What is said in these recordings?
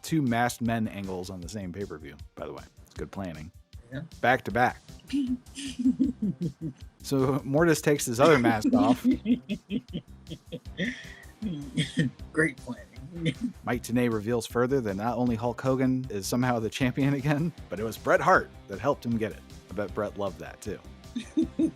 Two masked men angles on the same pay-per-view, by the way. It's good planning. Yeah. Back to back. So Mortis takes his other mask off. Great planning. Mike Tenay reveals further that not only Hulk Hogan is somehow the champion again, but it was Bret Hart that helped him get it. I bet Bret loved that too. And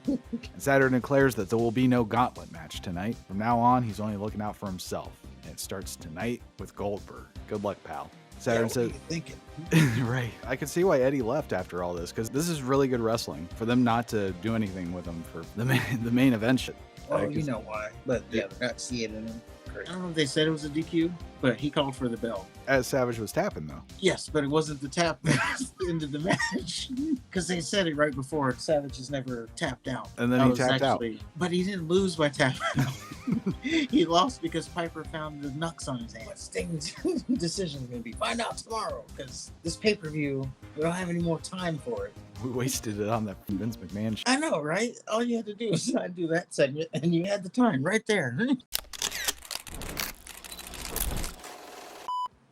Saturn declares that there will be no gauntlet match tonight. From now on, he's only looking out for himself. And it starts tonight with Goldberg. Good luck, pal. Saturn says, what are you thinking? Right. I can see why Eddie left after all this, because this is really good wrestling. For them not to do anything with him for the main event shit. Well, you know why. But yeah, they're not seeing it in him. I don't know if they said it was a DQ, but he called for the bell. As Savage was tapping, though. Yes, but it wasn't the tap that was the end of the match. Because they said it right before. Savage has never tapped out. And then he tapped out. But he didn't lose by tapping out. He lost because Piper found the knucks on his hand. Sting's decision is going to be find out tomorrow. Because this pay-per-view, we don't have any more time for it. We wasted it on that Vince McMahon shit. I know, right? All you had to do was not do that segment, and you had the time right there.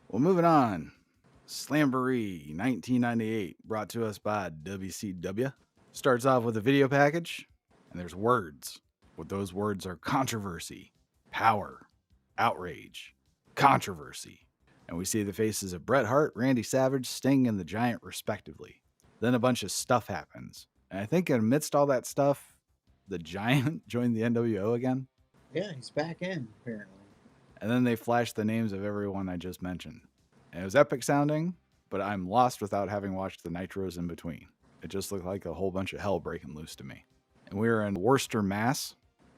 Well, moving on. Slamboree 1998, brought to us by WCW. Starts off with a video package, and there's words. What those words are: controversy, power, outrage, controversy. And we see the faces of Bret Hart, Randy Savage, Sting, and the Giant, respectively. Then a bunch of stuff happens. And I think amidst all that stuff, the Giant joined the NWO again. Yeah, he's back in, apparently. And then they flashed the names of everyone I just mentioned. And it was epic sounding, but I'm lost without having watched the Nitros in between. It just looked like a whole bunch of hell breaking loose to me. And we were in Worcester, Mass.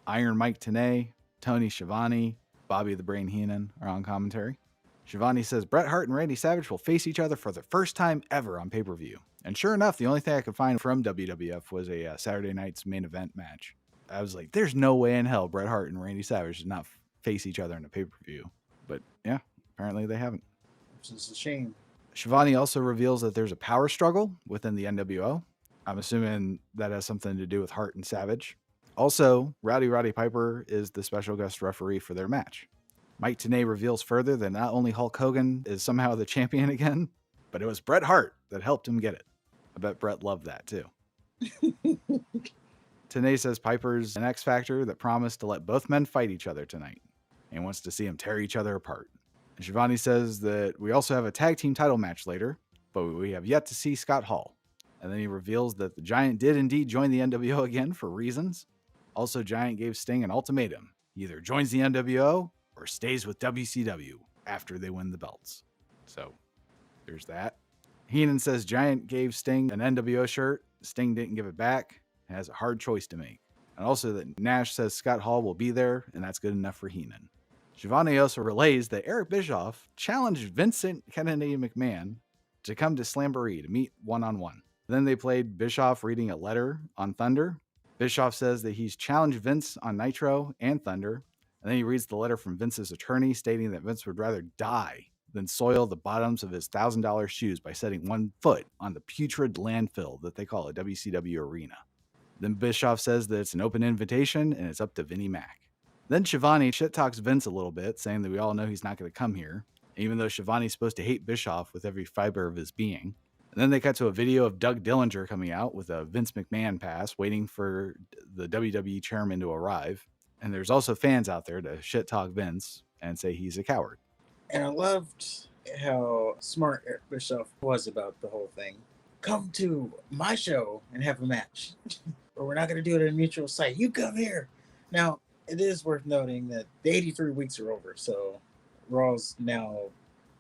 Iron Mike Tenay, Tony Schiavone, Bobby the Brain Heenan are on commentary. Schiavone says Bret Hart and Randy Savage will face each other for the first time ever on pay-per-view. And sure enough, the only thing I could find from WWF was a Saturday night's main event match. I was like, there's no way in hell Bret Hart and Randy Savage did not face each other in a pay-per-view. But yeah, apparently they haven't. Which is a shame. Schiavone also reveals that there's a power struggle within the NWO. I'm assuming that has something to do with Hart and Savage. Also, Roddy Piper is the special guest referee for their match. Mike Tenay reveals further that not only Hulk Hogan is somehow the champion again, but it was Bret Hart that helped him get it. I bet Bret loved that too. Tenay says Piper's an X Factor that promised to let both men fight each other tonight and wants to see them tear each other apart. And Schiavone says that we also have a tag team title match later, but we have yet to see Scott Hall. And then he reveals that the Giant did indeed join the NWO again for reasons. Also, Giant gave Sting an ultimatum. He either joins the NWO or stays with WCW after they win the belts. So, there's that. Heenan says Giant gave Sting an NWO shirt. Sting didn't give it back. It has a hard choice to make. And also that Nash says Scott Hall will be there, and that's good enough for Heenan. Schiavone also relays that Eric Bischoff challenged Vincent Kennedy McMahon to come to Slamboree to meet one-on-one. Then they played Bischoff reading a letter on Thunder. Bischoff says that he's challenged Vince on Nitro and Thunder. And then he reads the letter from Vince's attorney stating that Vince would rather die than soil the bottoms of his $1,000 shoes by setting one foot on the putrid landfill that they call a WCW arena. Then Bischoff says that it's an open invitation and it's up to Vinnie Mac. Then Schiavone shit talks Vince a little bit, saying that we all know he's not going to come here, even though Schiavone's supposed to hate Bischoff with every fiber of his being. And then they cut to a video of Doug Dillinger coming out with a Vince McMahon pass, waiting for the WWE chairman to arrive. And there's also fans out there to shit talk Vince and say he's a coward. And I loved how smart Eric Bischoff was about the whole thing. Come to my show and have a match. Or we're not going to do it at a mutual site. You come here. Now, it is worth noting that the 83 weeks are over, so Raw's now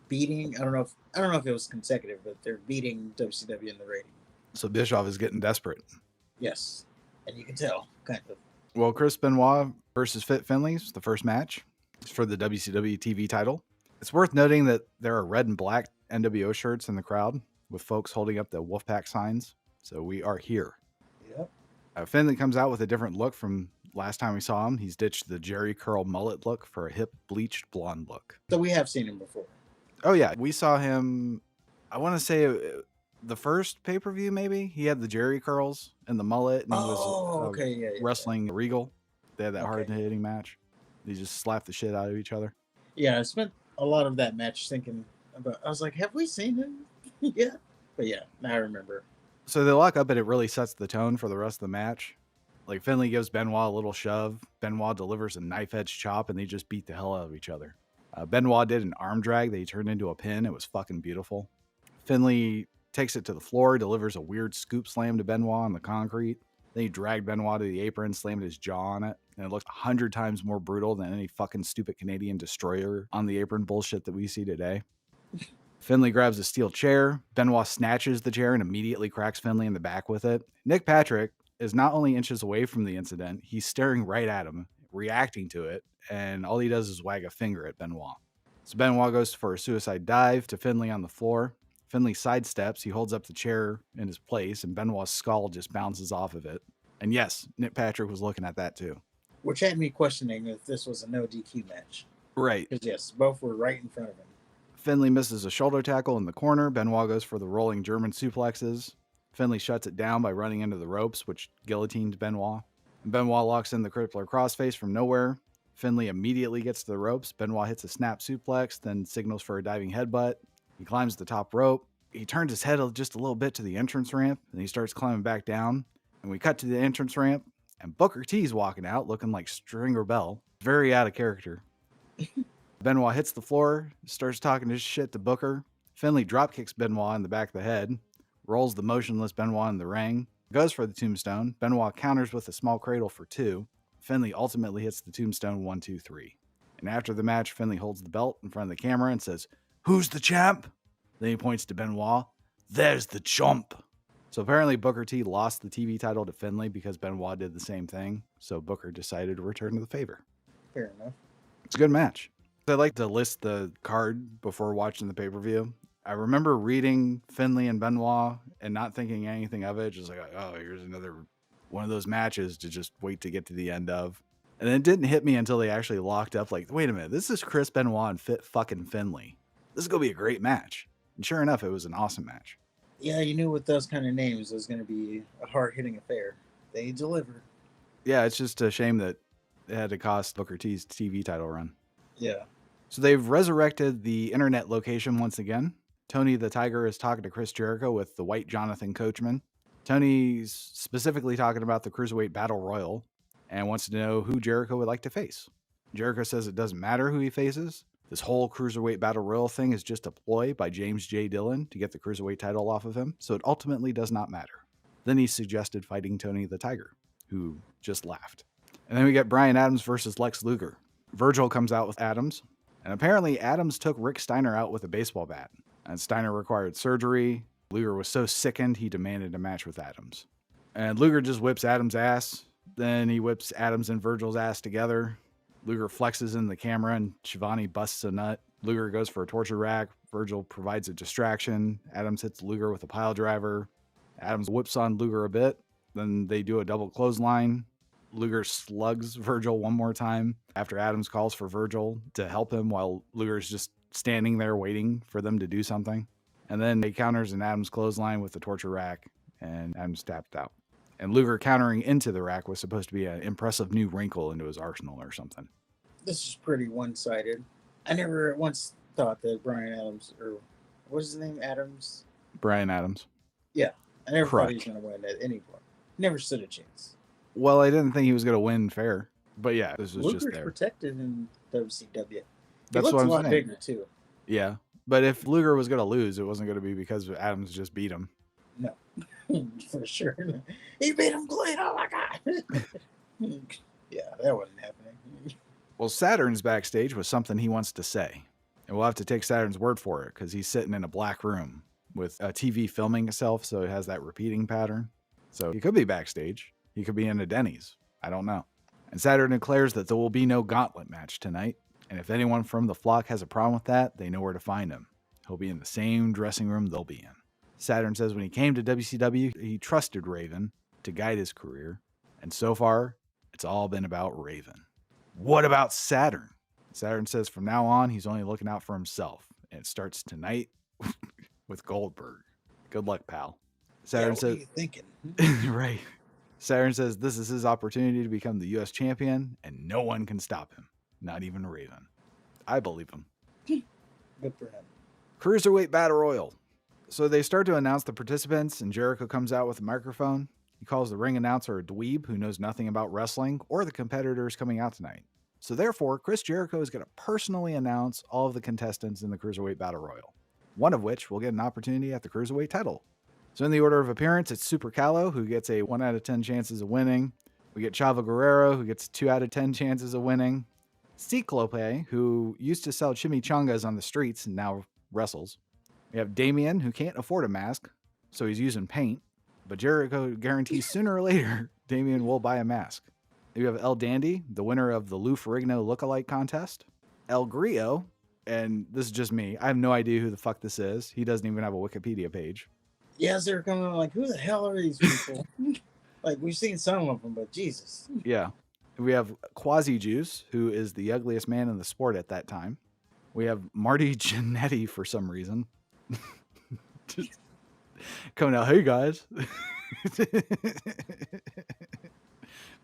beating. I don't know if it was consecutive, but they're beating WCW in the rating. So Bischoff is getting desperate. Yes, and you can tell, kind of. Well, Chris Benoit versus Fit Finley's the first match. It's for the WCW TV title. It's worth noting that there are red and black NWO shirts in the crowd with folks holding up the Wolfpack signs. So we are here. Yep. Finley comes out with a different look from last time we saw him. He's ditched the Jerry curl mullet look for a hip bleached blonde look. So we have seen him before. Oh yeah, we saw him. I want to say the first pay-per-view maybe. He had the Jerry curls and the mullet, and he was yeah. wrestling Regal. They had that hard-hitting match. They just slapped the shit out of each other. Yeah, I spent a lot of that match thinking about. I was like, have we seen him? Yeah, but yeah, now I remember. So they lock up and it really sets the tone for the rest of the match. Like Finley gives Benoit a little shove. Benoit delivers a knife edge chop and they just beat the hell out of each other. Benoit did an arm drag that he turned into a pin. It was fucking beautiful. Finley takes it to the floor, delivers a weird scoop slam to Benoit on the concrete. Then he dragged Benoit to the apron, slammed his jaw on it, and it looked 100 times more brutal than any fucking stupid Canadian destroyer on the apron bullshit that we see today. Finley grabs a steel chair. Benoit snatches the chair and immediately cracks Finley in the back with it. Nick Patrick is not only inches away from the incident, he's staring right at him, reacting to it, and all he does is wag a finger at Benoit. So Benoit goes for a suicide dive to Finley on the floor. Finley sidesteps, he holds up the chair in his place, and Benoit's skull just bounces off of it. And yes, Nick Patrick was looking at that too. Which had me questioning if this was a no DQ match. Right. Because yes, both were right in front of him. Finley misses a shoulder tackle in the corner. Benoit goes for the rolling German suplexes. Finley shuts it down by running into the ropes, which guillotined Benoit. And Benoit locks in the crippler crossface from nowhere. Finley immediately gets to the ropes. Benoit hits a snap suplex, then signals for a diving headbutt. He climbs the top rope. He turns his head just a little bit to the entrance ramp, and he starts climbing back down. And we cut to the entrance ramp, and Booker T's walking out looking like Stringer Bell. Very out of character. Benoit hits the floor, starts talking his shit to Booker. Finley dropkicks Benoit in the back of the head, rolls the motionless Benoit in the ring, goes for the tombstone. Benoit counters with a small cradle for 2. Finley ultimately hits the tombstone 1, 2, 3. And after the match, Finley holds the belt in front of the camera and says, "Who's the champ?" Then he points to Benoit. "There's the chump." So apparently Booker T lost the TV title to Finley because Benoit did the same thing. So Booker decided to return to the favor. Fair enough. It's a good match. I like to list the card before watching the pay-per-view. I remember reading Finley and Benoit and not thinking anything of it. Just like, oh, here's another one of those matches to just wait to get to the end of. And it didn't hit me until they actually locked up. Like, wait a minute, this is Chris Benoit and fucking Finley. This is going to be a great match. And sure enough, it was an awesome match. Yeah, you knew with those kind of names it was going to be a hard-hitting affair. They delivered. Yeah, it's just a shame that it had to cost Booker T's TV title run. Yeah. So they've resurrected the internet location once again. Tony the Tiger is talking to Chris Jericho with the white Jonathan Coachman. Tony's specifically talking about the Cruiserweight Battle Royal and wants to know who Jericho would like to face. Jericho says it doesn't matter who he faces. This whole Cruiserweight Battle Royal thing is just a ploy by James J. Dillon to get the Cruiserweight title off of him, so it ultimately does not matter. Then he suggested fighting Tony the Tiger, who just laughed. And then we get Bryan Adams versus Lex Luger. Virgil comes out with Adams. And apparently Adams took Rick Steiner out with a baseball bat. And Steiner required surgery. Luger was so sickened, he demanded a match with Adams. And Luger just whips Adams' ass. Then he whips Adams and Virgil's ass together. Luger flexes in the camera and Shivani busts a nut. Luger goes for a torture rack. Virgil provides a distraction. Adams hits Luger with a pile driver. Adams whips on Luger a bit. Then they do a double clothesline. Luger slugs Virgil one more time after Adams calls for Virgil to help him while Luger's just standing there waiting for them to do something. And then he counters an Adams clothesline with the torture rack, and Adams tapped out. And Luger countering into the rack was supposed to be an impressive new wrinkle into his arsenal or something. This is pretty one-sided. I never once thought that Bryan Adams, or what's his name, Adams? Bryan Adams. Yeah, I never Correct. thought he was going to win at any point. Never stood a chance. Well, I didn't think he was going to win fair. But yeah, this was Luger's just there. protected in WCW. He That's looks what I'm a lot saying. bigger, too. Yeah. But if Luger was going to lose, it wasn't going to be because Adams just beat him. No, for sure. He beat him clean. Oh, my God. Yeah, that wasn't happening. Well, Saturn's backstage with something he wants to say. And we'll have to take Saturn's word for it because he's sitting in a black room with a TV filming itself, so it has that repeating pattern. So he could be backstage. He could be in a Denny's. I don't know. And Saturn declares that there will be no gauntlet match tonight. And if anyone from the flock has a problem with that, they know where to find him. He'll be in the same dressing room they'll be in. Saturn says when he came to WCW, he trusted Raven to guide his career. And so far, it's all been about Raven. What about Saturn? Saturn says from now on, he's only looking out for himself. And it starts tonight with Goldberg. Good luck, pal. Saturn What are says, you thinking? right. Saturn says this is his opportunity to become the U.S. champion, and no one can stop him, not even Raven. I believe him. Good for him. Cruiserweight Battle Royal. So they start to announce the participants, and Jericho comes out with a microphone. He calls the ring announcer a dweeb who knows nothing about wrestling or the competitors coming out tonight. So therefore, Chris Jericho is going to personally announce all of the contestants in the Cruiserweight Battle Royal, one of which will get an opportunity at the Cruiserweight title. So in the order of appearance, it's Super Callow, who gets a 1 out of 10 chances of winning. We get Chavo Guerrero, who gets 2 out of 10 chances of winning. Ciclope, who used to sell chimichangas on the streets and now wrestles. We have Damien, who can't afford a mask, so he's using paint. But Jericho guarantees sooner or later Damien will buy a mask. We have El Dandy, the winner of the Lou Ferrigno lookalike contest. El Grillo, and this is just me. I have no idea who the fuck this is. He doesn't even have a Wikipedia page. Yes, they're coming on like, who the hell are these people? Like, we've seen some of them, but Jesus. Yeah. We have Quasi Juice, who is the ugliest man in the sport at that time. We have Marty Jannetty for some reason. Just coming out, hey guys.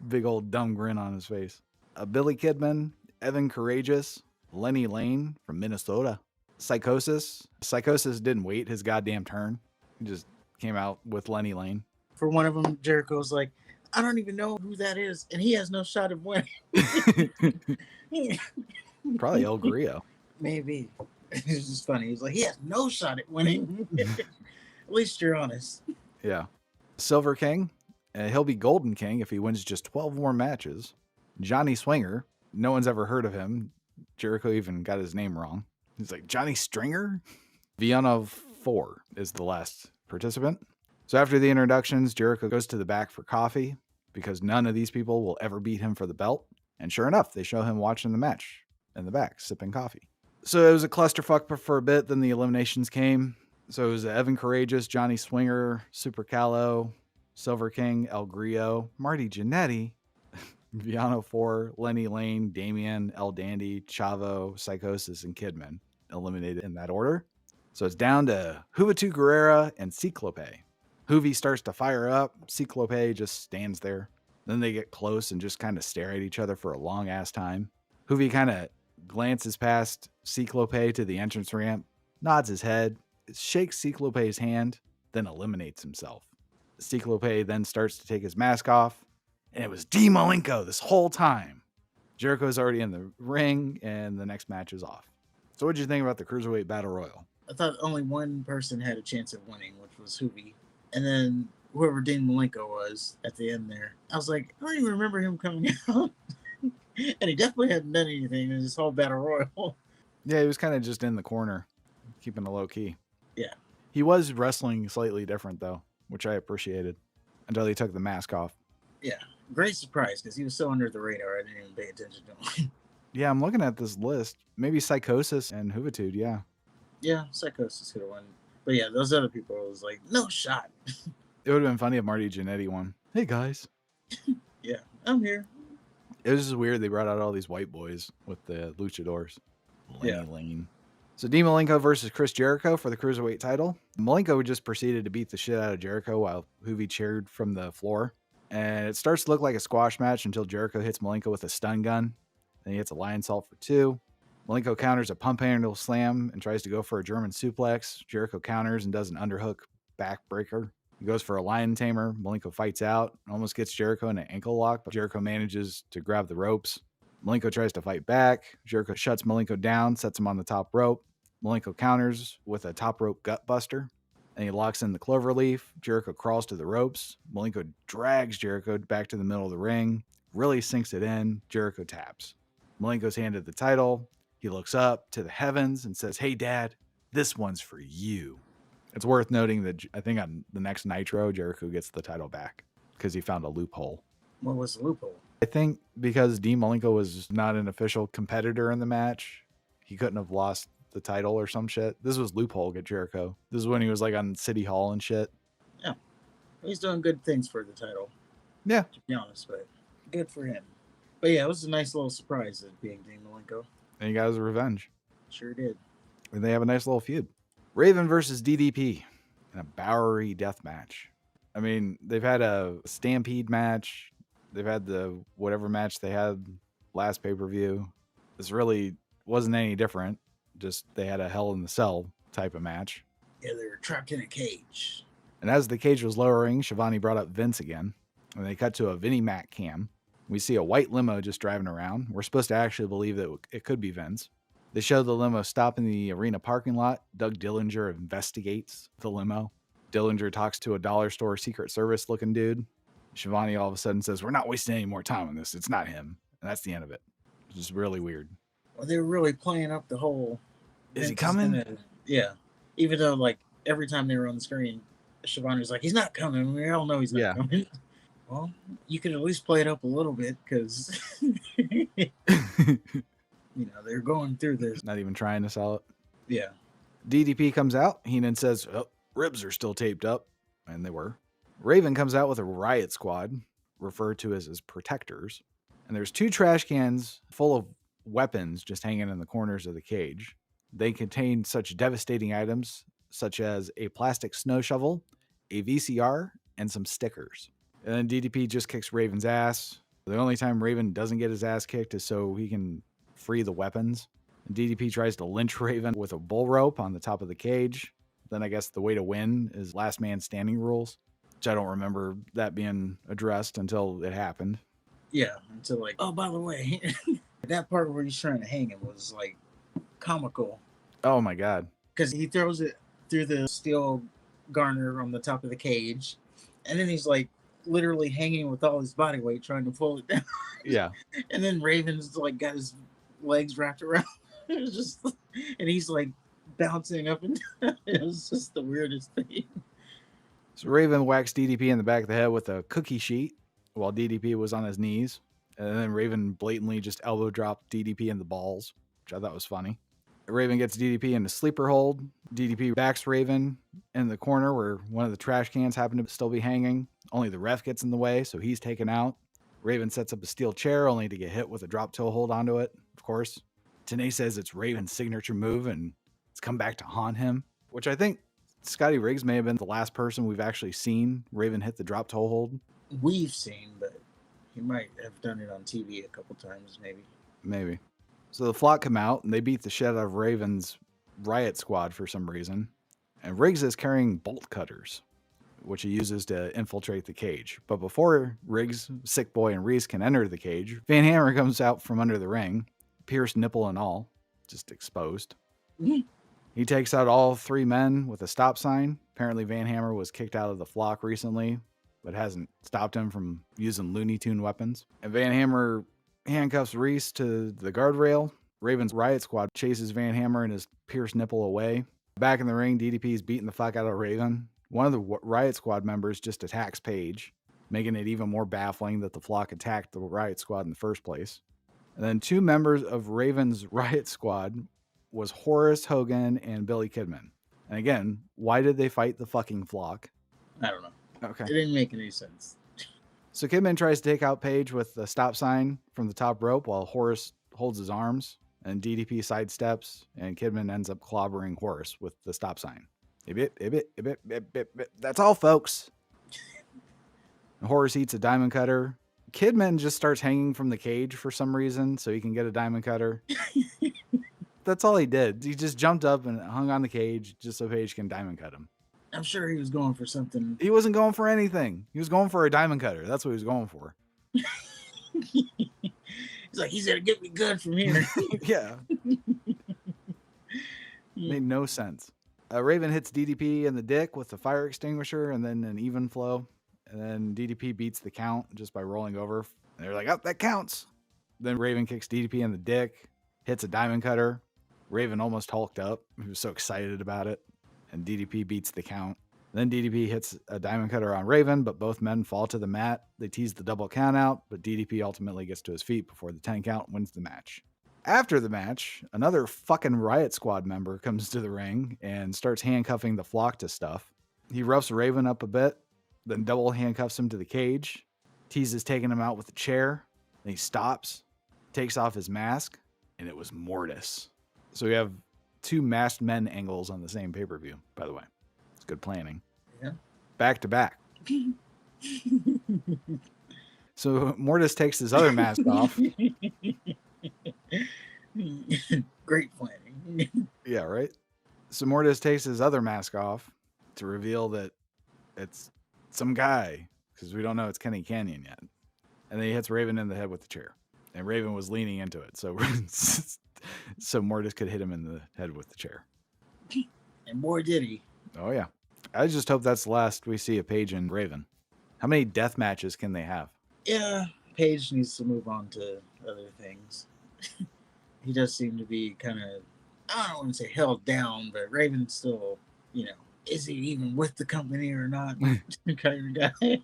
Big old dumb grin on his face. Billy Kidman, Evan Courageous, Lenny Lane from Minnesota. Psychosis. Psychosis didn't wait his goddamn turn. He just came out with Lenny Lane. For one of them, Jericho's like, I don't even know who that is, and he has no shot of winning. Probably El Grillo. Maybe. It's just funny. He's like, he has no shot at winning. At least you're honest. Yeah. Silver King. He'll be Golden King if he wins just 12 more matches. Johnny Swinger. No one's ever heard of him. Jericho even got his name wrong. He's like, Johnny Stringer? Vienna 4 is the last participant. So after the introductions, Jericho goes to the back for coffee because none of these people will ever beat him for the belt. And sure enough, they show him watching the match in the back, sipping coffee. So it was a clusterfuck for a bit. Then the eliminations came. So it was Evan Courageous, Johnny Swinger, Super Callow, Silver King, El Grillo, Marty Jannetty, Viano 4, Lenny Lane, Damien, El Dandy, Chavo, Psychosis, and Kidman eliminated in that order. So it's down to Juventud Guerrera and Ciclope. Juvi starts to fire up. Ciclope just stands there. Then they get close and just kind of stare at each other for a long ass time. Juvi kind of glances past Ciclope to the entrance ramp, nods his head, shakes Ciclope's hand, then eliminates himself. Ciclope then starts to take his mask off, and it was Dean Malenko this whole time. Jericho's already in the ring, and the next match is off. So what did you think about the Cruiserweight Battle Royal? I thought only one person had a chance of winning, which was Juvi. And then whoever Dean Malenko was at the end there. I was like, I don't even remember him coming out. And he definitely hadn't done anything in this whole Battle Royal. Yeah, he was kind of just in the corner, keeping it low key. Yeah. He was wrestling slightly different, though, which I appreciated until he took the mask off. Yeah. Great surprise because he was so under the radar. I didn't even pay attention to him. Yeah, I'm looking at this list. Maybe Psychosis and Juventud, yeah. Yeah, Psychosis could have won. But yeah, those other people, it was like, no shot. It would have been funny if Marty Jannetty won. Hey, guys. Yeah, I'm here. It was just weird. They brought out all these white boys with the luchadors. Lenny Lane. So Dean Malenko versus Chris Jericho for the Cruiserweight title. Malenko just proceeded to beat the shit out of Jericho while Juvi cheered from the floor. And it starts to look like a squash match until Jericho hits Malenko with a stun gun. Then he hits a lion salt for 2. Malenko counters a pump handle slam and tries to go for a German suplex. Jericho counters and does an underhook backbreaker. He goes for a lion tamer. Malenko fights out, almost gets Jericho in an ankle lock, but Jericho manages to grab the ropes. Malenko tries to fight back. Jericho shuts Malenko down, sets him on the top rope. Malenko counters with a top rope gut buster, and he locks in the cloverleaf. Jericho crawls to the ropes. Malenko drags Jericho back to the middle of the ring, really sinks it in. Jericho taps. Malenko's handed the title. He looks up to the heavens and says, "Hey, Dad, this one's for you." It's worth noting that I think on the next Nitro, Jericho gets the title back because he found a loophole. What was the loophole? I think because Dean Malenko was not an official competitor in the match, he couldn't have lost the title or some shit. This was loophole at Jericho. This is when he was like on City Hall and shit. Yeah. He's doing good things for the title. Yeah. To be honest, but good for him. But yeah, it was a nice little surprise at being Dean Malenko. And he got his revenge. Sure did. And they have a nice little feud. Raven versus DDP in a Bowery death match. I mean, they've had a Stampede match. They've had the whatever match they had last pay-per-view. This really wasn't any different. Just they had a Hell in the Cell type of match. Yeah, they were trapped in a cage. And as the cage was lowering, Shivani brought up Vince again. And they cut to a Vinnie Mac cam. We see a white limo just driving around. We're supposed to actually believe that it could be Vince. They show the limo stop in the arena parking lot. Doug Dillinger investigates the limo. Dillinger talks to a dollar store Secret Service looking dude. Shivani all of a sudden says, "We're not wasting any more time on this. It's not him." And that's the end of it. It's just really weird. Well, they were really playing up the whole. Is he coming? Yeah. Even though, like, every time they were on the screen, Shivani was like, "He's not coming. We all know he's not coming." Well, you could at least play it up a little bit because, they're going through this. Not even trying to sell it. Yeah. DDP comes out. Heenan says, "Oh, ribs are still taped up." And they were. Raven comes out with a riot squad, referred to as his protectors. And there's 2 trash cans full of weapons just hanging in the corners of the cage. They contain such devastating items such as a plastic snow shovel, a VCR, and some stickers. And then DDP just kicks Raven's ass. The only time Raven doesn't get his ass kicked is so he can free the weapons. And DDP tries to lynch Raven with a bull rope on the top of the cage. Then I guess the way to win is last man standing rules, which I don't remember that being addressed until it happened. Yeah, until like, oh, by the way, that part where he's trying to hang him was like comical. Oh my God. Because he throws it through the steel garner on the top of the cage, and then he's like literally hanging with all his body weight trying to pull it down. Yeah. And then Raven's like got his legs wrapped around. It was just, and he's like bouncing up and down. It was just the weirdest thing. So Raven whacks DDP in the back of the head with a cookie sheet while DDP was on his knees. And then Raven blatantly just elbow dropped DDP in the balls, which I thought was funny. Raven gets DDP in a sleeper hold. DDP backs Raven in the corner where one of the trash cans happened to still be hanging. Only the ref gets in the way, so he's taken out. Raven sets up a steel chair only to get hit with a drop toe hold onto it, of course. Tenay says it's Raven's signature move and it's come back to haunt him, which I think Scotty Riggs may have been the last person we've actually seen Raven hit the drop toe hold. We've seen, but he might have done it on TV a couple times, maybe. Maybe. So the flock come out and they beat the shit out of Raven's riot squad for some reason. And Riggs is carrying bolt cutters, which he uses to infiltrate the cage. But before Riggs, Sick Boy, and Reese can enter the cage, Van Hammer comes out from under the ring, pierced nipple and all, just exposed. He takes out all 3 men with a stop sign. Apparently Van Hammer was kicked out of the flock recently, but hasn't stopped him from using Looney Tune weapons. And Van Hammer handcuffs Reese to the guardrail. Raven's riot squad chases Van Hammer and his pierced nipple away. Back in the ring, DDP is beating the fuck out of Raven. One of the riot squad members just attacks Paige, making it even more baffling that the flock attacked the riot squad in the first place. And then 2 members of Raven's riot squad was Horace Hogan and Billy Kidman. And again, why did they fight the fucking flock? I don't know. Okay. It didn't make any sense. So Kidman tries to take out Paige with the stop sign from the top rope while Horace holds his arms, and DDP sidesteps, and Kidman ends up clobbering Horace with the stop sign. That's all, folks. Horace eats a diamond cutter. Kidman just starts hanging from the cage for some reason so he can get a diamond cutter. That's all he did. He just jumped up and hung on the cage just so Paige can diamond cut him. I'm sure he was going for something. He wasn't going for anything. He was going for a diamond cutter. That's what he was going for. He's like, he's gonna get me good from here. Yeah. Made no sense. Raven hits DDP in the dick with the fire extinguisher and then an even flow. And then DDP beats the count just by rolling over. And they're like, oh, that counts. Then Raven kicks DDP in the dick, hits a diamond cutter. Raven almost hulked up. He was so excited about it. And DDP beats the count. Then DDP hits a diamond cutter on Raven, but both men fall to the mat. They tease the double count out, but DDP ultimately gets to his feet before the 10 count wins the match. After the match, another fucking Riot Squad member comes to the ring and starts handcuffing the flock to stuff. He roughs Raven up a bit, then double handcuffs him to the cage, teases taking him out with a chair. Then he stops, takes off his mask, and it was Mortis. So we have 2 masked men angles on the same pay-per-view, by the way. It's good planning. Yeah. Back to back. So Mortis takes his other mask off. Great planning. Yeah, right? So Mortis takes his other mask off to reveal that it's some guy, because we don't know it's Kenny Canyon yet. And then he hits Raven in the head with the chair. And Raven was leaning into it, so so Mortis could hit him in the head with the chair. And boy, did he. Oh, yeah. I just hope that's the last we see of Paige and Raven. How many death matches can they have? Yeah, Paige needs to move on to other things. He does seem to be kind of, I don't want to say held down, but Raven's still, is he even with the company or not? Kind of guy.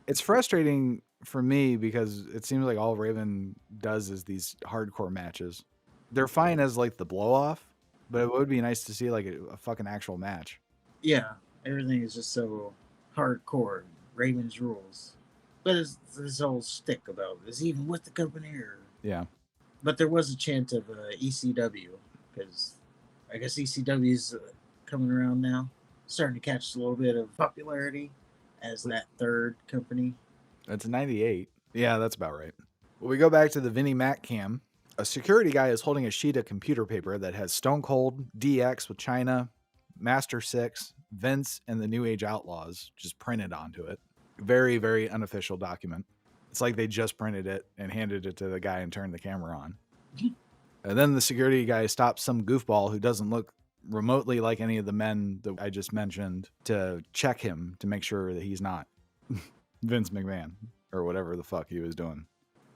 It's frustrating for me because it seems like all Raven does is these hardcore matches. They're fine as like the blow off, but it would be nice to see like a fucking actual match. Yeah, everything is just so hardcore. Raven's rules. But it's this whole stick about, is he even with the company or. Yeah. But there was a chant of ECW because I guess ECW's coming around now, starting to catch a little bit of popularity as that third company. It's 98. Yeah, that's about right. Well, we go back to the Vinnie Mac cam. A security guy is holding a sheet of computer paper that has Stone Cold, DX with China, Master 6, Vince, and the New Age Outlaws just printed onto it. Very, very unofficial document. It's like they just printed it and handed it to the guy and turned the camera on. And then the security guy stops some goofball who doesn't look remotely like any of the men that I just mentioned to check him to make sure that he's not Vince McMahon or whatever the fuck he was doing.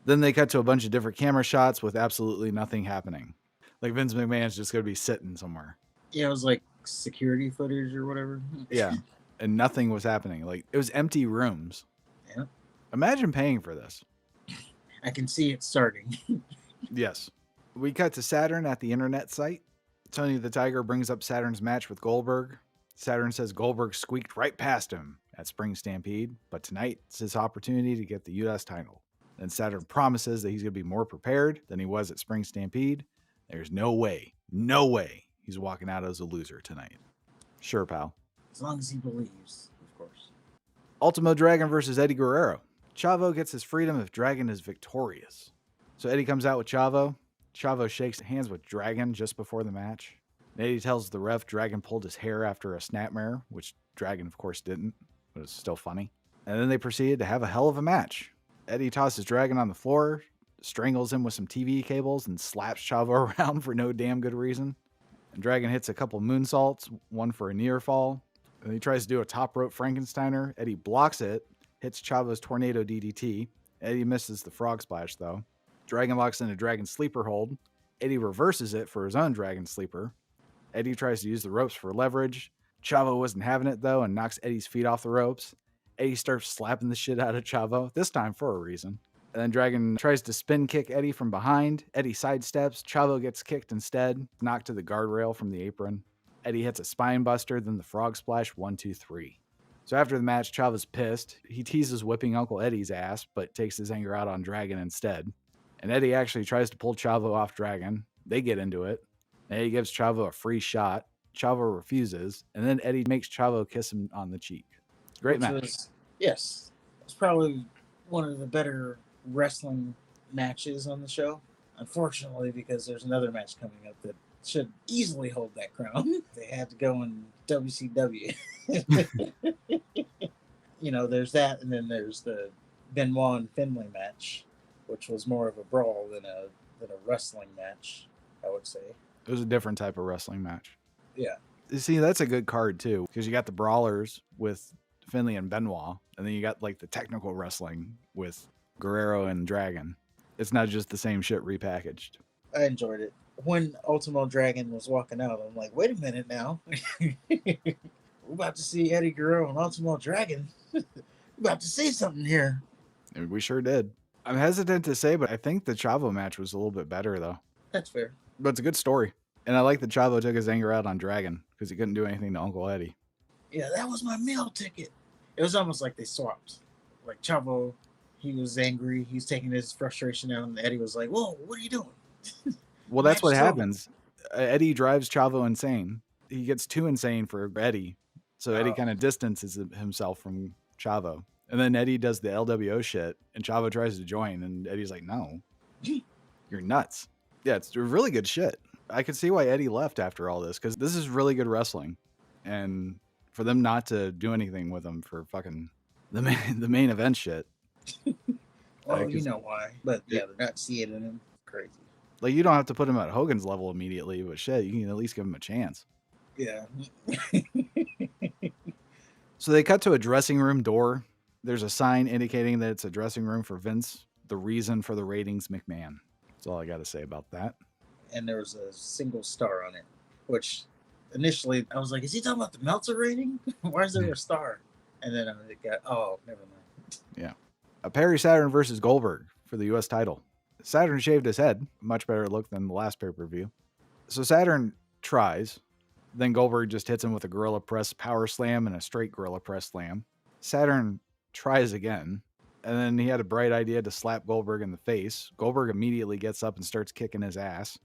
Then they cut to a bunch of different camera shots with absolutely nothing happening. Like Vince McMahon's just going to be sitting somewhere. Yeah, it was like security footage or whatever. Yeah. And nothing was happening. Like it was empty rooms. Yeah. Imagine paying for this. I can see it starting. Yes. We cut to Saturn at the internet site. Tony the Tiger brings up Saturn's match with Goldberg. Saturn says Goldberg squeaked right past him at Spring Stampede, but tonight it's his opportunity to get the US title. Then Saturn promises that he's going to be more prepared than he was at Spring Stampede. There's no way he's walking out as a loser tonight. Sure, pal. As long as he believes, of course. Ultimo Dragon versus Eddie Guerrero. Chavo gets his freedom if Dragon is victorious. So Eddie comes out with Chavo. Chavo shakes hands with Dragon just before the match. Eddie tells the ref Dragon pulled his hair after a snapmare, which Dragon, of course, didn't, but it's still funny. And then they proceeded to have a hell of a match. Eddie tosses Dragon on the floor, strangles him with some TV cables, and slaps Chavo around for no damn good reason. And Dragon hits a couple moonsaults, one for a near fall. And he tries to do a top rope Frankensteiner. Eddie blocks it, hits Chavo's tornado DDT. Eddie misses the frog splash, though. Dragon locks in a Dragon sleeper hold. Eddie reverses it for his own Dragon sleeper. Eddie tries to use the ropes for leverage. Chavo wasn't having it, though, and knocks Eddie's feet off the ropes. Eddie starts slapping the shit out of Chavo, this time for a reason. And then Dragon tries to spin kick Eddie from behind. Eddie sidesteps. Chavo gets kicked instead, knocked to the guardrail from the apron. Eddie hits a spine buster, then the frog splash, 1, 2, 3. So after the match, Chavo's pissed. He teases whipping Uncle Eddie's ass, but takes his anger out on Dragon instead. And Eddie actually tries to pull Chavo off Dragon. They get into it. Eddie gives Chavo a free shot. Chavo refuses. And then Eddie makes Chavo kiss him on the cheek. Great match. Yes. It's probably one of the better wrestling matches on the show. Unfortunately, because there's another match coming up that should easily hold that crown. They had to go in WCW. There's that, and then there's the Benoit and Finlay match, which was more of a brawl than a wrestling match, I would say. It was a different type of wrestling match. Yeah. You see, that's a good card, too, because you got the brawlers with Finlay and Benoit, and then you got, like, the technical wrestling with Guerrero and Dragon. It's not just the same shit repackaged. I enjoyed it. When Ultimo Dragon was walking out, I'm like, wait a minute now. We're about to see Eddie Guerrero and Ultimo Dragon. We're about to see something here. And we sure did. I'm hesitant to say, but I think the Chavo match was a little bit better, though. That's fair. But it's a good story. And I like that Chavo took his anger out on Dragon because he couldn't do anything to Uncle Eddie. Yeah, that was my meal ticket. It was almost like they swapped. Like Chavo, he was angry. He was taking his frustration out, and Eddie was like, whoa, what are you doing? Well, that's what happens. Eddie drives Chavo insane. He gets too insane for Eddie. So Eddie kind of distances himself from Chavo. And then Eddie does the LWO shit, and Chavo tries to join, and Eddie's like, no, you're nuts. Yeah, it's really good shit. I could see why Eddie left after all this, because this is really good wrestling. And for them not to do anything with him for fucking the main event shit. Well, you 'Cause know why. But yeah, they're not seeing it in him. Crazy. like, you don't have to put him at Hogan's level immediately, but shit, you can at least give him a chance. Yeah. So they cut to a dressing room door. There's a sign indicating that it's a dressing room for Vince, the reason for the ratings McMahon. That's all I got to say about that. And there was a single star on it, which initially I was like, is he talking about the Meltzer rating? Why is there a star? And then I got, oh, never mind. Yeah. A Perry Saturn versus Goldberg for the U.S. title. Saturn shaved his head. Much better look than the last pay-per-view. So Saturn tries. Then Goldberg just hits him with a gorilla press power slam and a straight gorilla press slam. Saturn tries again. And then he had a bright idea to slap Goldberg in the face. Goldberg immediately gets up and starts kicking his ass.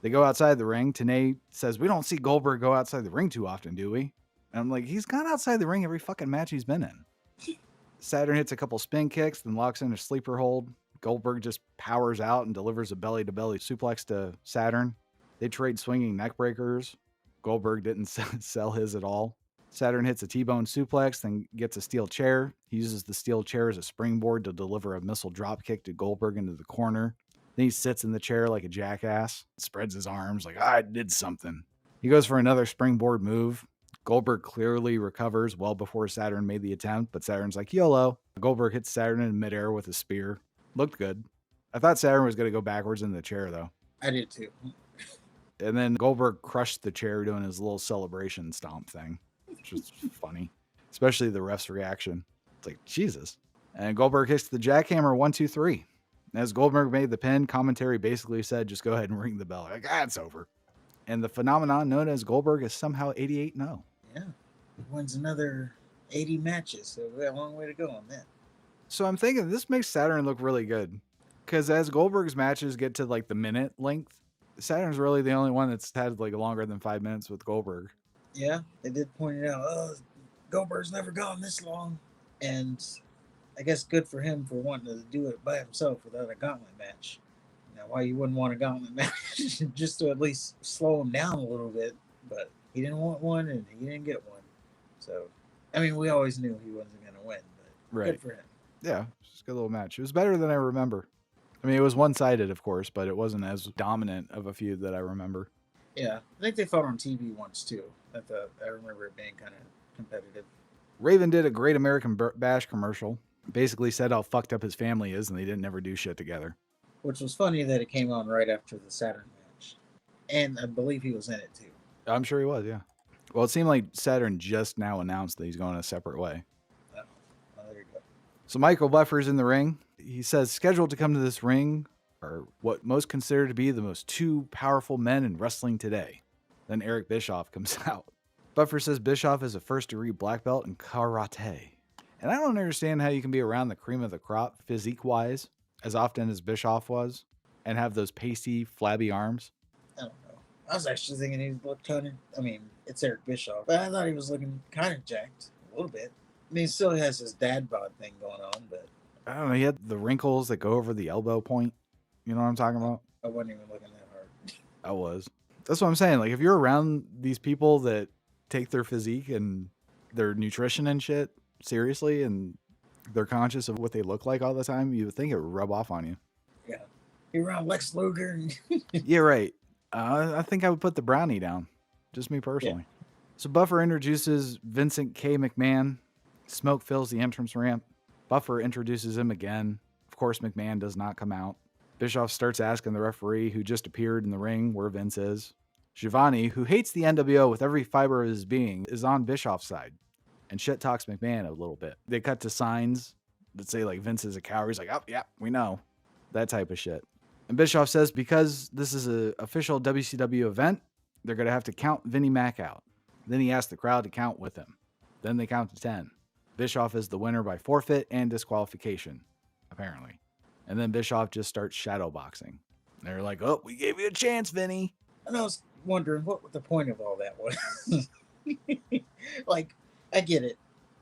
They go outside the ring. Tenay says, "We don't see Goldberg go outside the ring too often, do we?" And I'm like, he's gone outside the ring every fucking match he's been in. Saturn hits a couple spin kicks, then locks in a sleeper hold. Goldberg just powers out and delivers a belly-to-belly suplex to Saturn. They trade swinging neck breakers. Goldberg didn't sell his at all. Saturn hits a T-bone suplex, then gets a steel chair. He uses the steel chair as a springboard to deliver a missile drop kick to Goldberg into the corner. Then he sits in the chair like a jackass, spreads his arms like, I did something. He goes for another springboard move. Goldberg clearly recovers well before Saturn made the attempt, but Saturn's like, YOLO. Goldberg hits Saturn in midair with a spear. Looked good. I thought Saturn was going to go backwards in the chair, though. I did too. And then Goldberg crushed the chair doing his little celebration stomp thing, which was funny, especially the ref's reaction. It's like, Jesus. And Goldberg hits the jackhammer 1, 2, 3. As Goldberg made the pin, commentary basically said, just go ahead and ring the bell. Like, it's over. And the phenomenon known as Goldberg is somehow 88-0. Yeah. He wins another 80 matches, so we got a long way to go on that. So I'm thinking this makes Saturn look really good. Because as Goldberg's matches get to like the minute length, Saturn's really the only one that's had like longer than 5 minutes with Goldberg. Yeah, they did point it out. Oh, Goldberg's never gone this long. And I guess good for him for wanting to do it by himself without a gauntlet match. Now, why you wouldn't want a gauntlet match? Just to at least slow him down a little bit. But he didn't want one, and he didn't get one. So, I mean, we always knew he wasn't going to win, but good for him. Yeah, just a good little match. It was better than I remember. I mean, it was one-sided, of course, but it wasn't as dominant of a feud that I remember. Yeah, I think they fought on TV once, too. I remember it being kind of competitive. Raven did a Great American Bash commercial. Basically said how fucked up his family is and they didn't ever do shit together. Which was funny that it came on right after the Saturn match. And I believe he was in it, too. I'm sure he was, yeah. Well, it seemed like Saturn just now announced that he's going a separate way. Oh, well, there you go. So Michael Buffer's in the ring. He says scheduled to come to this ring are what most consider to be the most two powerful men in wrestling today. Then Eric Bischoff comes out. Buffer says Bischoff is a first-degree black belt in karate. And I don't understand how you can be around the cream of the crop physique-wise as often as Bischoff was and have those pasty, flabby arms. I don't know. I was actually thinking he looked kind of, I mean, it's Eric Bischoff, but I thought he was looking kind of jacked a little bit. I mean, he still has his dad bod thing going on, but I don't know. He had the wrinkles that go over the elbow point. You know what I'm talking about? I wasn't even looking that hard. I was. That's what I'm saying. Like, if you're around these people that take their physique and their nutrition and shit seriously and they're conscious of what they look like all the time, you would think it would rub off on you. Yeah. You're around Lex Luger. Yeah, right. I think I would put the brownie down. Just me personally. Yeah. So Buffer introduces Vincent K. McMahon. Smoke fills the entrance ramp. Buffer introduces him again. Of course, McMahon does not come out. Bischoff starts asking the referee who just appeared in the ring where Vince is. Giovanni, who hates the NWO with every fiber of his being, is on Bischoff's side and shit talks McMahon a little bit. They cut to signs that say like Vince is a coward. He's like, oh, yeah, we know. That type of shit. And Bischoff says because this is an official WCW event, they're going to have to count Vinnie Mac out. Then he asks the crowd to count with him. Then they count to 10. Bischoff is the winner by forfeit and disqualification, apparently. And then Bischoff just starts shadowboxing. They're like, oh, we gave you a chance, Vinny. And I was wondering what the point of all that was. Like, I get it.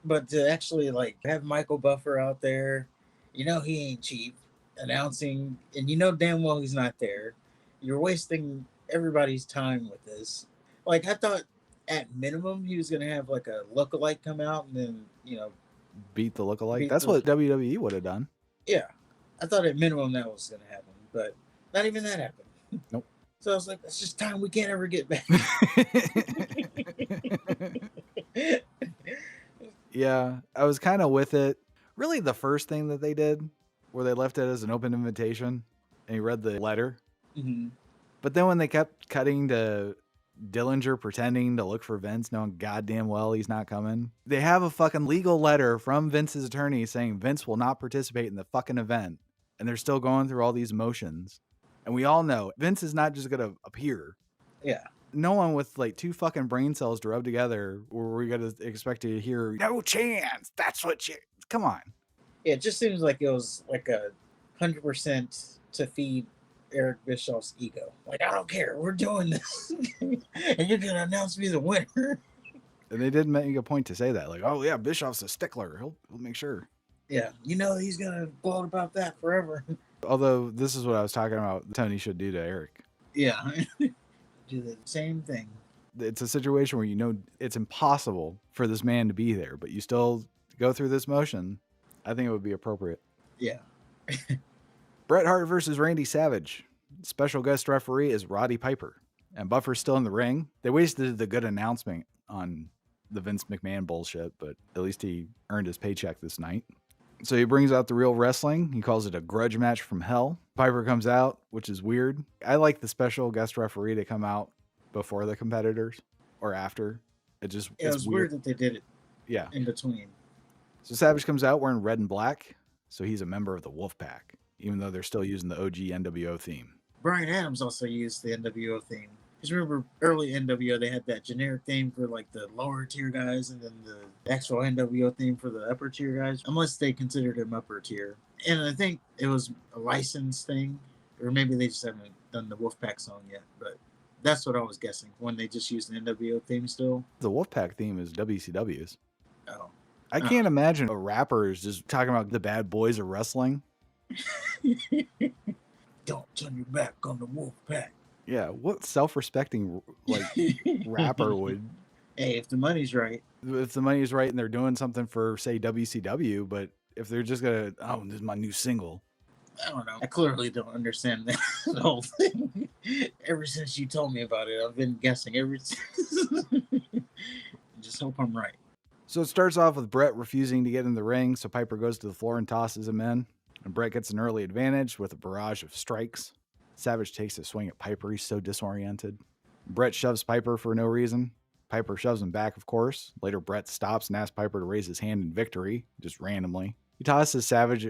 But to actually, like, have Michael Buffer out there, you know he ain't cheap, announcing, and you know damn well he's not there. You're wasting everybody's time with this. Like, I thought at minimum he was gonna have like a lookalike come out and then, Beat the lookalike. beat That's the what WWE would have done. yeah. I thought at minimum that was gonna happen, but not even that happened. Nope. So I was like, that's just time we can't ever get back. Yeah, I was kind of with it. Really, the first thing that they did, where they left it as an open invitation, and he read the letter. Mm-hmm. But then when they kept cutting to Dillinger pretending to look for Vince, knowing goddamn well he's not coming, they have a fucking legal letter from Vince's attorney saying Vince will not participate in the fucking event, and they're still going through all these motions. And we all know Vince is not just gonna appear. Yeah. No one with like two fucking brain cells to rub together were we gonna expect to hear no chance. That's what you come on. Yeah, it just seems like it was like 100% to feed Eric Bischoff's ego. Like, I don't care, we're doing this, and you're gonna announce me the winner. And they did make a point to say that, like, oh yeah, Bischoff's a stickler. He'll make sure. Yeah, he's gonna gloat about that forever. Although this is what I was talking about Tony should do to Eric. Yeah, do the same thing. It's a situation where you know it's impossible for this man to be there, but you still go through this motion. I think it would be appropriate. Yeah. Bret Hart versus Randy Savage. Special guest referee is Roddy Piper. And Buffer's still in the ring. They wasted the good announcement on the Vince McMahon bullshit, but at least he earned his paycheck this night. So he brings out the real wrestling. He calls it a grudge match from hell. Piper comes out, which is weird. I like the special guest referee to come out before the competitors or after. It was weird that they did it. Yeah. In between. So Savage comes out wearing red and black. So he's a member of the Wolfpack, even though they're still using the OG NWO theme. Brian Adams also used the NWO theme. Because remember, early NWO, they had that generic theme for like the lower tier guys, and then the actual NWO theme for the upper tier guys, unless they considered him upper tier. And I think it was a license thing, or maybe they just haven't done the Wolfpack song yet, but that's what I was guessing when they just used the NWO theme still. The Wolfpack theme is WCW's. Oh. I can't imagine a rapper is just talking about the bad boys of wrestling. Don't turn your back on the Wolfpack. Yeah, what self-respecting like rapper would? Hey, if the money's right. If the money's right and they're doing something for, say, WCW, but if they're just gonna, oh, this is my new single. I don't know. I clearly don't understand that the whole thing. Ever since you told me about it, I've been guessing ever since. Just hope I'm right. So it starts off with Bret refusing to get in the ring, so Piper goes to the floor and tosses him in. And Bret gets an early advantage with a barrage of strikes. Savage takes a swing at Piper. He's so disoriented. Bret shoves Piper for no reason. Piper shoves him back, of course. Later, Bret stops and asks Piper to raise his hand in victory, just randomly. He tosses Savage,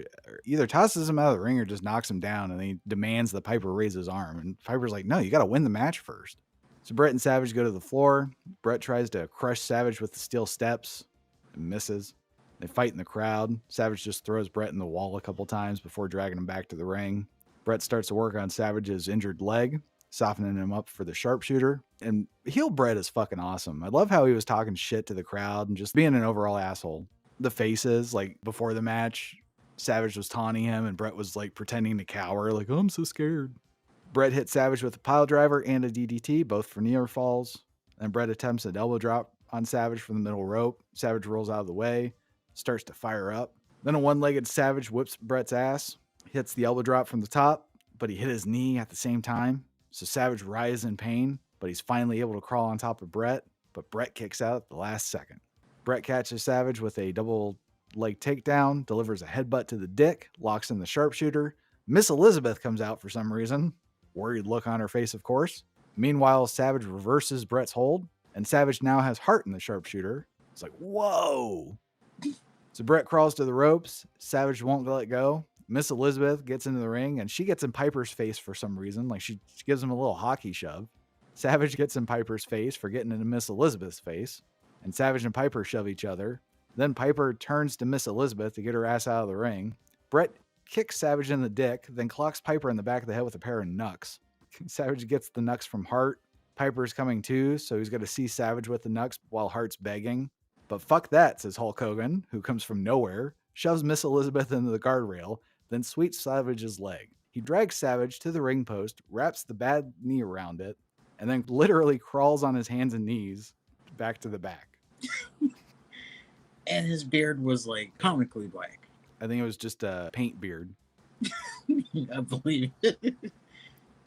either tosses him out of the ring or just knocks him down, and he demands that Piper raise his arm. And Piper's like, no, you got to win the match first. So Bret and Savage go to the floor. Bret tries to crush Savage with the steel steps and misses. They fight in the crowd. Savage just throws Bret in the wall a couple times before dragging him back to the ring. Bret starts to work on Savage's injured leg, softening him up for the sharpshooter. And heel Bret is fucking awesome. I love how he was talking shit to the crowd and just being an overall asshole. The faces, like before the match, Savage was taunting him and Bret was like pretending to cower, like, oh, I'm so scared. Bret hit Savage with a pile driver and a DDT, both for near falls. And Bret attempts an elbow drop on Savage from the middle rope. Savage rolls out of the way, starts to fire up. Then a one-legged Savage whips Bret's ass, hits the elbow drop from the top, but he hit his knee at the same time. So Savage writhes in pain, but he's finally able to crawl on top of Bret, but Bret kicks out at the last second. Bret catches Savage with a double leg takedown, delivers a headbutt to the dick, locks in the sharpshooter. Miss Elizabeth comes out for some reason. Worried look on her face, of course. Meanwhile, Savage reverses Bret's hold, and Savage now has Hart in the sharpshooter. It's like, whoa! So Bret crawls to the ropes. Savage won't let go. Miss Elizabeth gets into the ring, and she gets in Piper's face for some reason. Like she gives him a little hockey shove. Savage gets in Piper's face for getting into Miss Elizabeth's face. And Savage and Piper shove each other. Then Piper turns to Miss Elizabeth to get her ass out of the ring. Bret kicks Savage in the dick, then clocks Piper in the back of the head with a pair of knucks. Savage gets the knucks from Hart. Piper's coming too, so he's going to see Savage with the knucks while Hart's begging. But fuck that, says Hulk Hogan, who comes from nowhere, shoves Miss Elizabeth into the guardrail, then sweeps Savage's leg. He drags Savage to the ring post, wraps the bad knee around it, and then literally crawls on his hands and knees back to the back. And his beard was like comically black. I think it was just a paint beard. I believe it.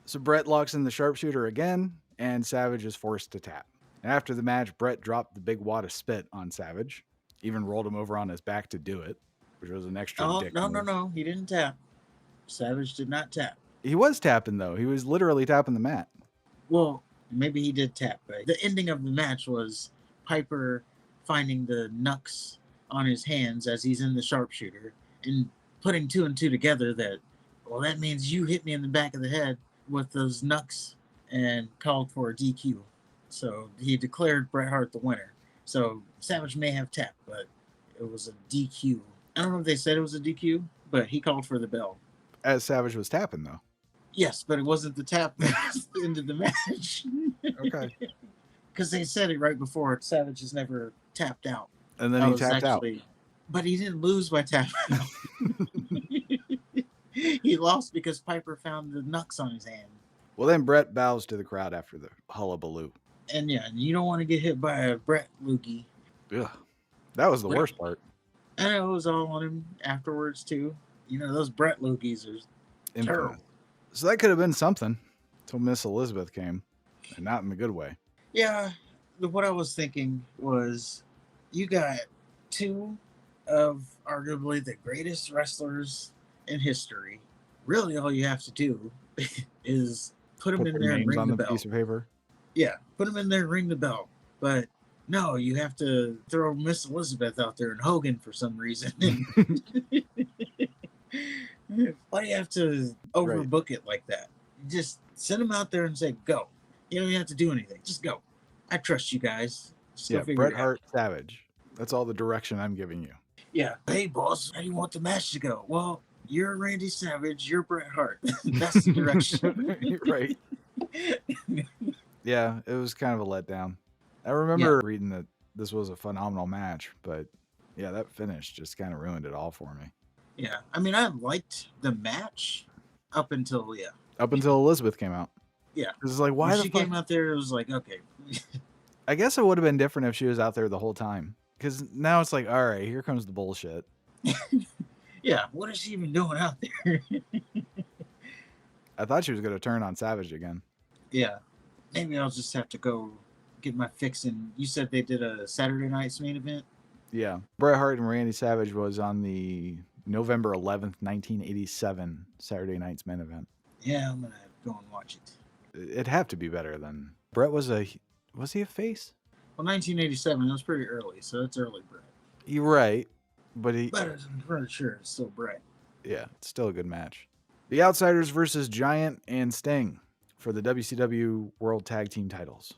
So Brett locks in the sharpshooter again, and Savage is forced to tap. And after the match, Brett dropped the big wad of spit on Savage, even rolled him over on his back to do it, which was an extra dick move. No. He didn't tap. Savage did not tap. He was tapping, though. He was literally tapping the mat. Well, maybe he did tap, but the ending of the match was Piper finding the knucks on his hands as he's in the sharpshooter and putting 2 and 2 together that, well, that means you hit me in the back of the head with those knucks, and called for a DQ. So he declared Bret Hart the winner. So Savage may have tapped, but it was a DQ. I don't know if they said it was a DQ, but he called for the bell. As Savage was tapping, though. Yes, but it wasn't the tap that was the end of the match. Okay. Because they said it right before. Savage has never tapped out. And then he tapped out. But he didn't lose by tapping out. He lost because Piper found the knucks on his hand. Well, then Brett bows to the crowd after the hullabaloo. And yeah, you don't want to get hit by a Brett loogie. Ugh. That was the worst part. And it was all on him afterwards, too. You know, those Brett loogies are terrible. So that could have been something until Miss Elizabeth came, and not in the good way. Yeah, what I was thinking was you got 2 of arguably the greatest wrestlers in history. Really, all you have to do is put them in there and ring the bell. Piece of paper. Yeah, put them in there and ring the bell. But no, you have to throw Miss Elizabeth out there and Hogan for some reason. Why do you have to overbook it like that? Just send them out there and say, go. You don't even have to do anything. Just go. I trust you guys. Yeah, Bret Hart, Savage. That's all the direction I'm giving you. Yeah. Hey, boss, how do you want the match to go? Well, you're Randy Savage. You're Bret Hart. That's the direction. Right. Yeah, it was kind of a letdown. I remember reading that this was a phenomenal match, but yeah, that finish just kind of ruined it all for me. Yeah, I mean, I liked the match up until Elizabeth came out. Yeah, it's like, why when she came out there? It was like, okay. I guess it would have been different if she was out there the whole time, because now it's like, all right, here comes the bullshit. Yeah, what is she even doing out there? I thought she was going to turn on Savage again. Yeah, maybe I'll just have to go get my fix in. You said they did a Saturday night's main event? Yeah, Bret Hart and Randy Savage was on the November 11th, 1987 Saturday night's main event. Yeah, I'm going to go and watch it. It'd have to be better than Bret was he a face? Well, 1987, it was pretty early, so that's early Bret. You're right, but I'm pretty sure it's still Bret. Yeah, it's still a good match. The Outsiders versus Giant and Sting for the WCW World Tag Team titles.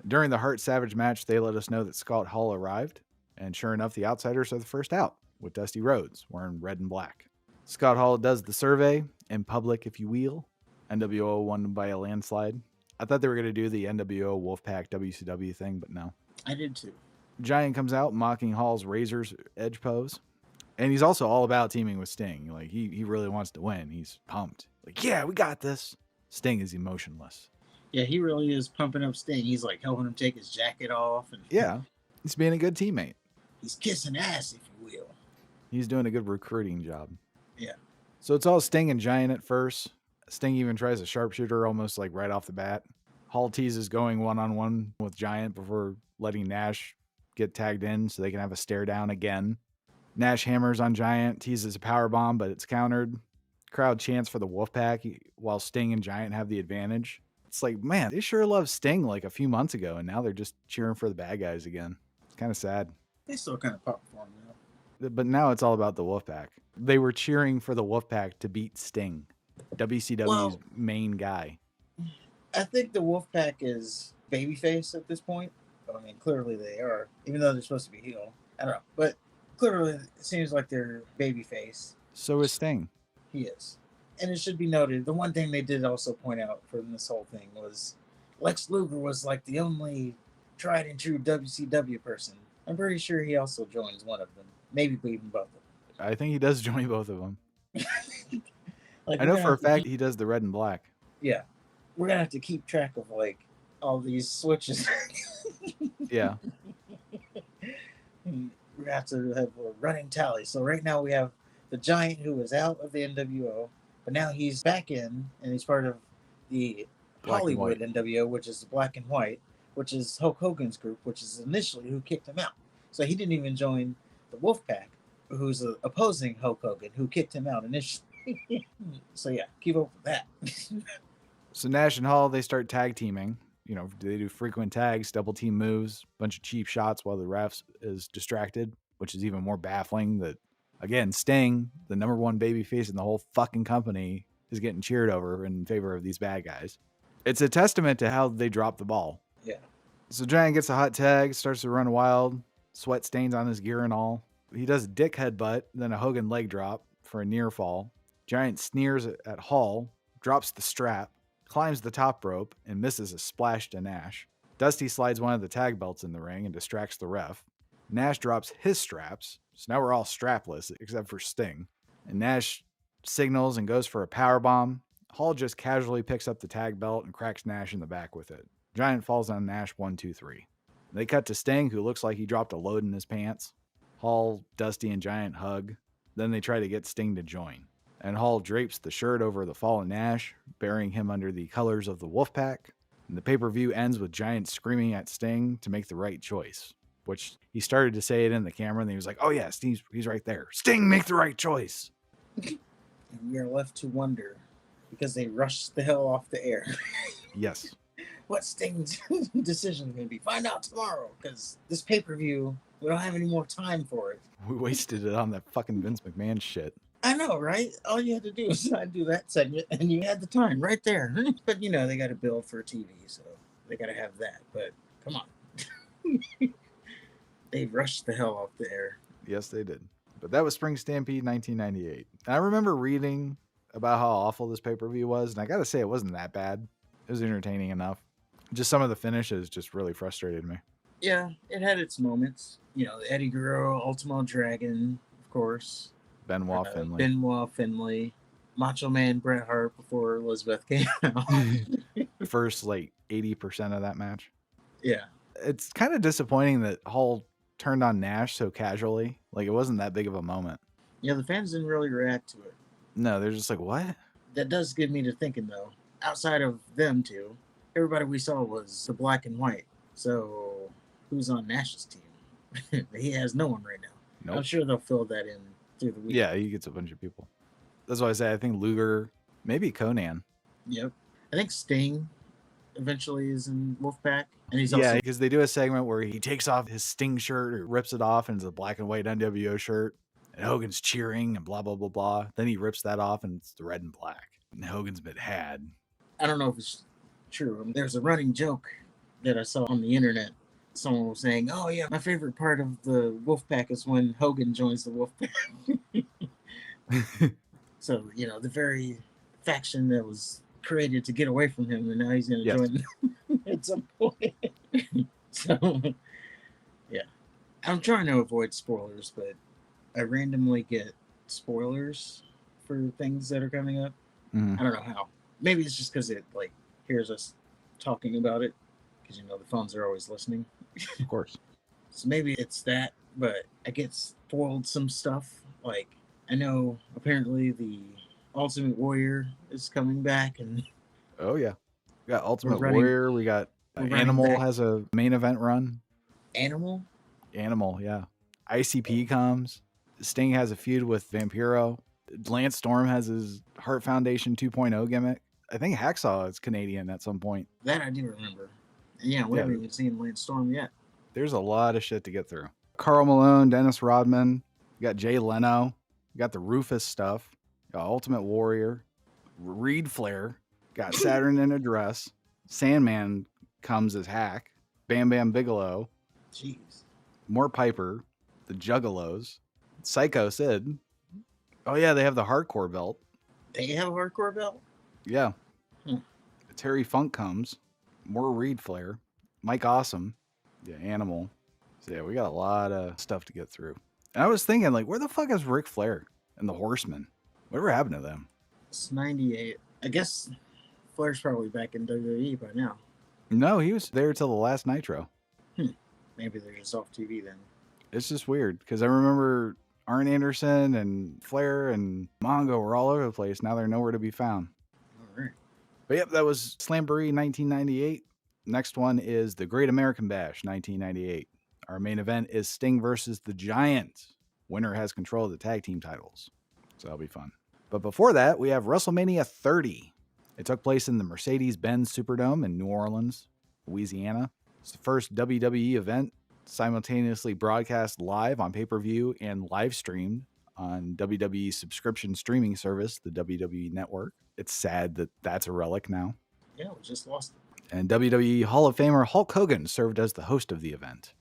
During the Hart Savage match, they let us know that Scott Hall arrived, and sure enough, the Outsiders are the first out, with Dusty Rhodes wearing red and black. Scott Hall does the survey, in public if you will. NWO won by a landslide. I thought they were going to do the NWO Wolfpack WCW thing, but no. I did too. Giant comes out mocking Hall's Razor's Edge pose. And he's also all about teaming with Sting. Like, he really wants to win. He's pumped. Like, yeah, we got this. Sting is emotionless. Yeah, he really is pumping up Sting. He's like helping him take his jacket off. And yeah, he's being a good teammate. He's kissing ass, if you will. He's doing a good recruiting job. Yeah. So it's all Sting and Giant at first. Sting even tries a sharpshooter almost like right off the bat. Hall teases going one-on-one with Giant before letting Nash get tagged in so they can have a stare down again. Nash hammers on Giant, teases a powerbomb, but it's countered. Crowd chants for the Wolfpack while Sting and Giant have the advantage. It's like, man, they sure loved Sting like a few months ago, and now they're just cheering for the bad guys again. It's kind of sad. They still kind of pop for him now. But now it's all about the Wolfpack. They were cheering for the Wolfpack to beat Sting, WCW's main guy. I think the Wolfpack is babyface at this point. I mean, clearly they are, even though they're supposed to be heel. I don't know, but clearly it seems like they're babyface. So is Sting. He is. And it should be noted, the one thing they did also point out from this whole thing was Lex Luger was like the only tried and true WCW person. I'm pretty sure he also joins one of them. Maybe even both of them. I think he does join both of them. Like I we're know gonna for a have to fact keep, he does the red and black. yeah, we're gonna have to keep track of like all these switches. Yeah. We have to have a running tally. So right now we have the Giant who was out of the NWO, but now he's back in and he's part of the Black and Hollywood white. NWO, which is the Black and White, which is Hulk Hogan's group, which is initially who kicked him out. So he didn't even join the Wolfpack, who's opposing Hulk Hogan, who kicked him out initially. So yeah, keep up with that. So Nash and Hall, they start tag teaming. You know, they do frequent tags, double team moves, bunch of cheap shots while the refs is distracted, which is even more baffling that, again, Sting, the number one babyface in the whole fucking company, is getting cheered over in favor of these bad guys. It's a testament to how they drop the ball. Yeah. So Giant gets a hot tag, starts to run wild, sweat stains on his gear and all. He does a dick headbutt, then a Hogan leg drop for a near fall. Giant sneers at Hall, drops the strap, climbs the top rope, and misses a splash to Nash. Dusty slides one of the tag belts in the ring and distracts the ref. Nash drops his straps, so now we're all strapless except for Sting. And Nash signals and goes for a powerbomb. Hall just casually picks up the tag belt and cracks Nash in the back with it. Giant falls on Nash 1, 2, 3. They cut to Sting, who looks like he dropped a load in his pants. Hall, Dusty, and Giant hug. Then they try to get Sting to join. And Hall drapes the shirt over the fallen Nash, burying him under the colors of the Wolfpack. And the pay-per-view ends with Giant screaming at Sting to make the right choice, which he started to say it in the camera, and he was like, oh yeah, he's right there. Sting, make the right choice. And we are left to wonder because they rushed the hell off the air. Yes. What Sting's decision is going to be? Find out tomorrow because this pay-per-view, we don't have any more time for it. We wasted it on that fucking Vince McMahon shit. I know, right? All you had to do was not do that segment, and you had the time right there. But you know, they got to build for TV, so they got to have that. But come on, they rushed the hell off the air. Yes, they did. But that was Spring Stampede 1998. And I remember reading about how awful this pay-per-view was, and I gotta say it wasn't that bad. It was entertaining enough. Just some of the finishes just really frustrated me. Yeah, it had its moments. You know, Eddie Guerrero, Ultimo Dragon, of course. Benoit Finlay. Benoit Finlay. Macho Man Bret Hart before Elizabeth came out. First, like 80% of that match. Yeah. It's kind of disappointing that Hall turned on Nash so casually. Like, it wasn't that big of a moment. Yeah, the fans didn't really react to it. No, they're just like, what? That does get me to thinking, though. Outside of them two, everybody we saw was the Black and White. So, who's on Nash's team? He has no one right now. Nope. I'm sure they'll fill that in through the week. Yeah, he gets a bunch of people. That's why I say I think Luger, maybe Conan. Yep. I think Sting eventually is in Wolfpack. And he's Yeah, also because they do a segment where he takes off his Sting shirt or rips it off and it's a black and white NWO shirt. And Hogan's cheering and blah, blah, blah, blah. Then he rips that off and it's the red and black. And Hogan's been had. I don't know if it's true. There's a running joke that I saw on the internet. Someone was saying, oh yeah, my favorite part of the Wolfpack is when Hogan joins the Wolfpack. So, you know, the very faction that was created to get away from him, and now he's going to join them at some point. So, yeah. I'm trying to avoid spoilers, but I randomly get spoilers for things that are coming up. Mm-hmm. I don't know how. Maybe it's just because it, like, hears us talking about it, because, you know, the phones are always listening. Of course. So maybe it's that, but I get spoiled some stuff. Like, I know apparently the Ultimate Warrior is coming back, and oh yeah, we got Ultimate Warrior. We got Animal has a main event run. Animal, yeah. ICP comes. Sting has a feud with Vampiro. Lance Storm has his Heart Foundation 2.0 gimmick. I think Hacksaw is Canadian at some point. That I do remember. Yeah, we haven't even seen Lance Storm yet. There's a lot of shit to get through. Karl Malone, Dennis Rodman. You got Jay Leno. You got the Rufus stuff. You got Ultimate Warrior. Reed Flair. Got Saturn in a dress. Sandman comes as Hack. Bam Bam Bigelow. Jeez. More Piper. The Juggalos. Psycho Sid. Oh yeah, they have the hardcore belt. They have a hardcore belt? Yeah. Terry Funk comes. More Reed Flair. Mike Awesome. Yeah, Animal. So yeah, we got a lot of stuff to get through. And I was thinking, like, where the fuck is Ric Flair and the Horsemen? Whatever happened to them? It's 98. I guess Flair's probably back in WWE by now. No, he was there till the last Nitro. Maybe they're just off TV then. It's just weird because I remember Arn Anderson and Flair and Mongo were all over the place. Now they're nowhere to be found. All right. But yep, that was Slamboree 1998. Next one is the Great American Bash 1998. Our main event is Sting versus the Giant. Winner has control of the tag team titles. So that'll be fun. But before that, we have WrestleMania 30. It took place in the Mercedes-Benz Superdome in New Orleans, Louisiana. It's the first WWE event simultaneously broadcast live on pay-per-view and live streamed on WWE's subscription streaming service, the WWE Network. It's sad that that's a relic now. Yeah, we just lost it. And WWE Hall of Famer Hulk Hogan served as the host of the event.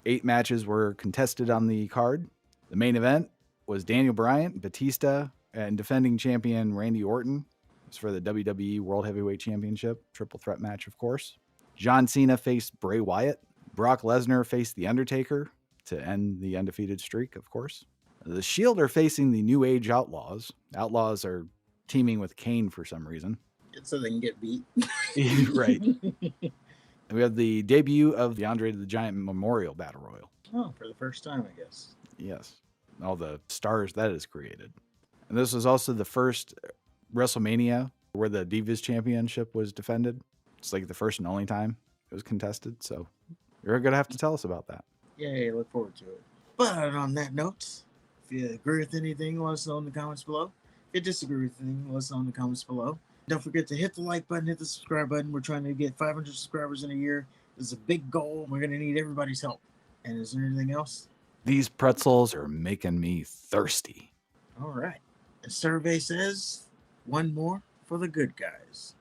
8 matches were contested on the card. The main event was Daniel Bryan, Batista, and defending champion Randy Orton. It was for the WWE World Heavyweight Championship, triple threat match, of course. John Cena faced Bray Wyatt. Brock Lesnar faced The Undertaker to end the undefeated streak, of course. The Shield are facing the New Age Outlaws. Outlaws are teaming with Kane for some reason. So they can get beat. Right. And we have the debut of the Andre the Giant Memorial Battle Royal. Oh, for the first time, I guess. Yes. All the stars that is created. And this was also the first WrestleMania where the Divas Championship was defended. It's like the first and only time it was contested. So you're going to have to tell us about that. Yay, look forward to it. But on that note, if you agree with anything, let us know in the comments below. If you disagree with anything, let us know in the comments below. Don't forget to hit the like button, hit the subscribe button. We're trying to get 500 subscribers in a year. This is a big goal. We're going to need everybody's help. And is there anything else? These pretzels are making me thirsty. All right. The survey says one more for the good guys.